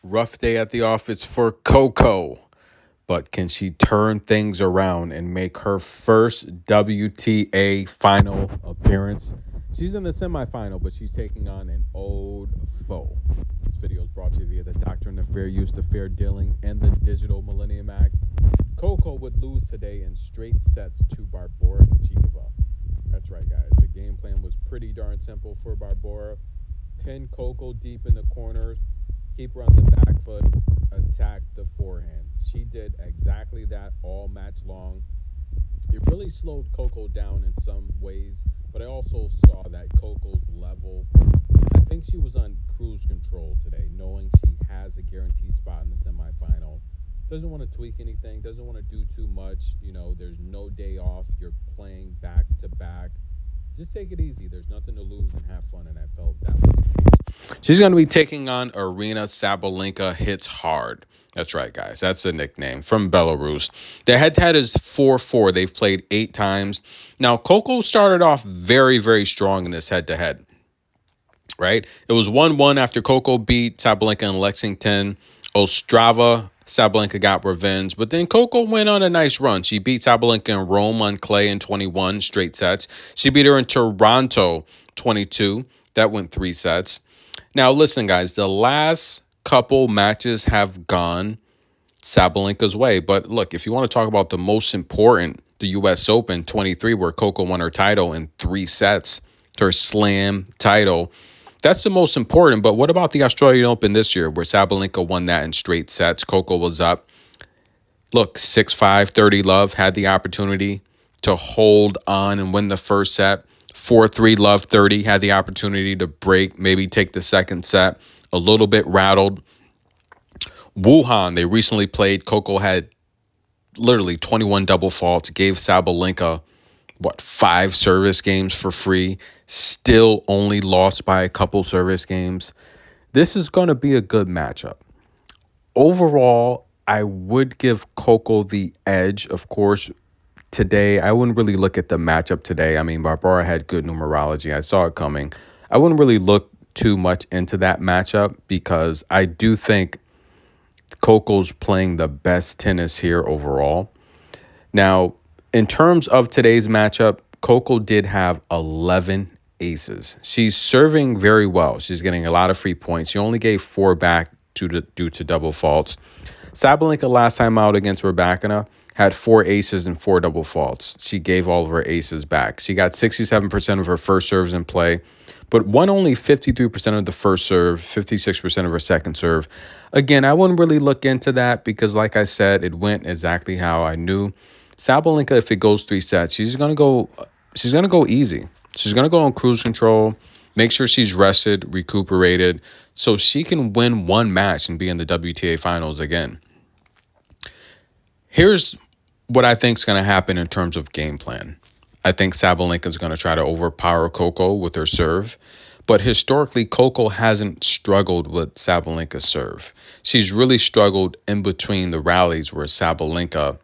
Rough day at the office for Coco, but can she turn things around and make her first WTA final appearance? She's in the semifinal, but she's taking on an old foe. This video is brought to you via the Doctrine of Fair Use to Fair Dealing and the Digital Millennium Act. Coco would lose today in straight sets to Barbora Krejcikova. That's right, guys. The game plan was pretty darn simple for Barbora. Pin Coco deep in the corners, keep her on the back foot, attack the forehand. She did exactly that all match long. It really slowed Coco down in some ways, but I also saw that Coco's level, I think she was on cruise control today, knowing she has a guaranteed spot in the semifinal. Doesn't want to tweak anything, doesn't want to do too much. There's no day off. You're playing back to back. Just take it easy. There's nothing to lose and have fun, and I felt that was the case. She's going to be taking on Aryna Sabalenka Hits Hard. That's right, guys. That's the nickname from Belarus. The head-to-head is 4-4. They've played 8 times. Now, Coco started off very, very strong in this head-to-head, right? It was 1-1 after Coco beat Sabalenka in Lexington. Ostrava, Sabalenka got revenge, but then Coco went on a nice run. She beat Sabalenka in Rome on clay in 21 straight sets. She beat her in Toronto 22. That went 3 sets. Now, listen, guys, the last couple matches have gone Sabalenka's way. But look, if you want to talk about the most important, the U.S. Open 23, where Coco won her title in 3 sets, her slam title, that's the most important. But what about the Australian Open this year, where Sabalenka won that in straight sets? Coco was up. Look, 6-5, 30 love, had the opportunity to hold on and win the first set. 4-3 love, 30, had the opportunity to break, maybe take the second set. A little bit rattled. Wuhan, they recently played. Coco had literally 21 double faults, gave Sabalenka 5 service games for free, still only lost by a couple service games. This is going to be a good matchup. Overall, I would give Coco the edge. Of course, today, I wouldn't really look at the matchup today. I mean, Barbara had good numerology. I saw it coming. I wouldn't really look too much into that matchup because I do think Coco's playing the best tennis here overall. Now, in terms of today's matchup, Coco did have 11 aces. She's serving very well. She's getting a lot of free points. She only gave 4 back due to double faults. Sabalenka last time out against Rybakina had 4 aces and 4 double faults. She gave all of her aces back. She got 67% of her first serves in play, but won only 53% of the first serve, 56% of her second serve. Again, I wouldn't really look into that because, like I said, it went exactly how I knew. Sabalenka, if it goes 3 sets, she's gonna go easy. She's gonna go on cruise control, make sure she's rested, recuperated, so she can win one match and be in the WTA finals again. Here's what I think is going to happen in terms of game plan. I think Sabalenka is going to try to overpower Coco with her serve. But historically, Coco hasn't struggled with Sabalenka's serve. She's really struggled in between the rallies where Sabalenka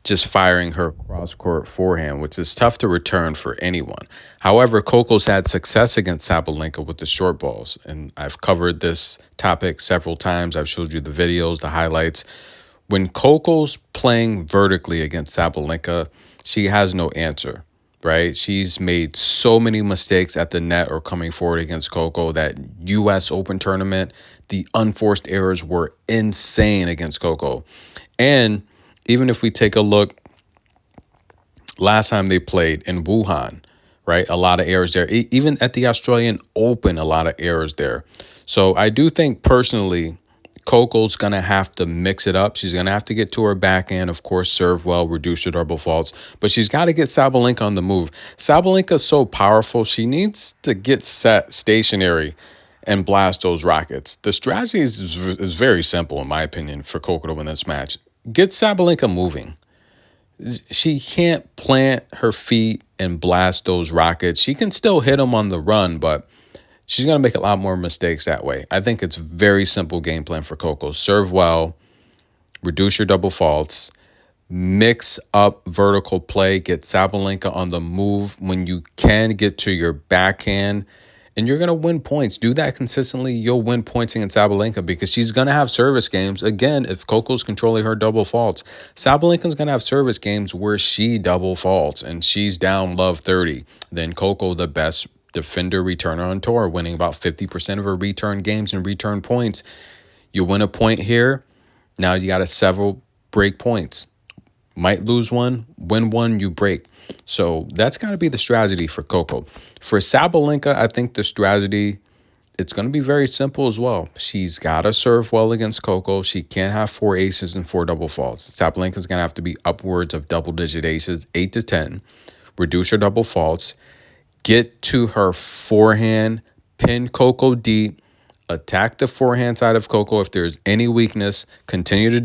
just firing her cross-court forehand, which is tough to return for anyone. However, Coco's had success against Sabalenka with the short balls. And I've covered this topic several times. I've showed you the videos, the highlights. When Coco's playing vertically against Sabalenka, she has no answer, right? She's made so many mistakes at the net or coming forward against Coco. That U.S. Open tournament, the unforced errors were insane against Coco. And even if we take a look, last time they played in Wuhan, right? A lot of errors there. Even at the Australian Open, a lot of errors there. So I do think personally, Coco's going to have to mix it up. She's going to have to get to her backhand, of course, serve well, reduce her double faults. But she's got to get Sabalenka on the move. Sabalenka is so powerful. She needs to get set stationary and blast those rockets. The strategy is very simple, in my opinion, for Coco to win this match. Get Sabalenka moving. She can't plant her feet and blast those rockets. She can still hit them on the run, but she's going to make a lot more mistakes that way. I think it's very simple game plan for Coco. Serve well, reduce your double faults, mix up vertical play, get Sabalenka on the move when you can, get to your backhand and you're going to win points. Do that consistently. You'll win points against Sabalenka because she's going to have service games. Again, if Coco's controlling her double faults, Sabalenka's going to have service games where she double faults and she's down love 30. Then Coco, the best defender returner on tour, winning about 50% of her return games and return points. You win a point here. Now you got to several break points. Might lose one, win one, you break. So that's got to be the strategy for Coco. For Sabalenka, I think the strategy, it's going to be very simple as well. She's got to serve well against Coco. She can't have 4 aces and 4 double faults. Sabalenka's going to have to be upwards of double-digit aces, 8 to 10. Reduce her double faults. Get to her forehand, pin Coco deep, attack the forehand side of Coco. If there's any weakness, continue to